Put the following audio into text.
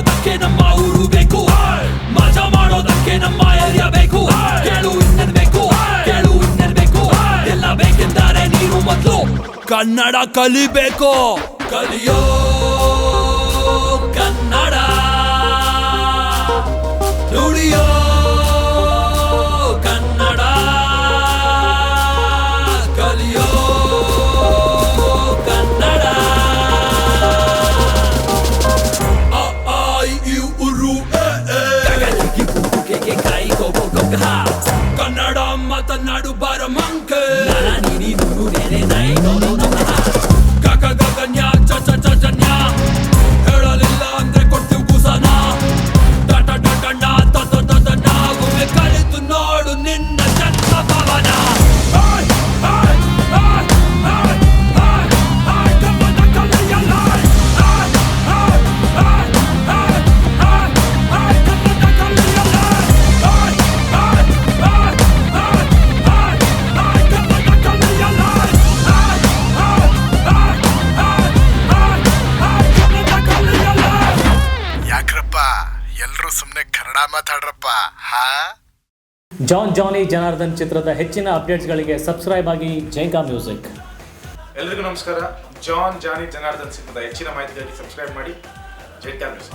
ಮಾಡೋದಕ್ಕೆ ನಮ್ಮ ಊರು ಬೇಕು, ಮಜಾ ಮಾಡೋದಕ್ಕೆ ನಮ್ಮ ಏರಿಯಾ ಬೇಕು. ಕೇಳು ಇನ್ನೇನ್ ಬೇಕು, ಕೇಳು ಇನ್ನೇನ್ ಬೇಕು, ಎಲ್ಲ ಬೇಕೆಂದರೆ ನೀನು ಮೊದಲು ಕನ್ನಡ ಕಲಿಬೇಕು. ಕಲಿಯೋ ಕನ್ನಡ, ನುಡಿಯೋ ಕನ್ನಡ, ಕಲಿಯೋ ಕನ್ನಡ. ಅ ಆ ಇ ಈ ಉರು ಎ ಗಗಲಿಗಿ ಬುಗುಗೆಗೆ ಕೈ ಗೋಗೋಗ ಕನ್ನಡ ಮಾತನಾಡು ಬಾರ ಮಂಕೆ ನಾನಿ ನೀನು ನೇನೆ ನೈ ನೋ ನೋ ನೋ ಗಗ ಗಗನ್ಯ ಚ ಚ ಚ ಜನ್ಯ ಹೇಳಲಿಲ್ಲ ಅಂದ್ರೆ ಕೊಡ್ತೀವಿ ಕುಸನ ಡಟ ಡಟಣ್ಣ ತತ ತತನ ಒಮ್ಮೆ ಕಲಿತು ನೋಡು ನಿನ್ನ ಜನ್ಮ ಭವನ. ಕನ್ನಡ ಕಲಿಯಲ್ಲ, ಕನ್ನಡ ಕಲಿಯಲ್ಲ, ಕನ್ನಡ ಕಲಿಯಲ್ಲ, ಕನ್ನಡ ಕಲಿಯಲ್ಲ. ಯಾಕ್ರಪ್ಪ ಎಲ್ರೂ ಸುಮ್ಮನೆ ಕನ್ನಡ ಮಾತಾಡ್ರಪ್ಪ. ಹಾ, ಜಾನ್ ಜಾನಿ ಜನಾರ್ದನ್ ಚಿತ್ರದ ಹೆಚ್ಚಿನ ಅಪ್ಡೇಟ್ಸ್ಗಳಿಗೆ ಸಬ್ಸ್ಕ್ರೈಬ್ ಆಗಿ ಜೈಕಾ ಮ್ಯೂಸಿಕ್. ಎಲ್ರಿಗೂ ನಮಸ್ಕಾರ. ಜಾನ್ ಜಾನಿ ಜನಾರ್ದನ್ ಚಿತ್ರದ ಹೆಚ್ಚಿನ ಮಾಹಿತಿಗಾಗಿ ಸಬ್ಸ್ಕ್ರೈಬ್ ಮಾಡಿ ಜೈಕಾ ನ್ಯೂಸ್.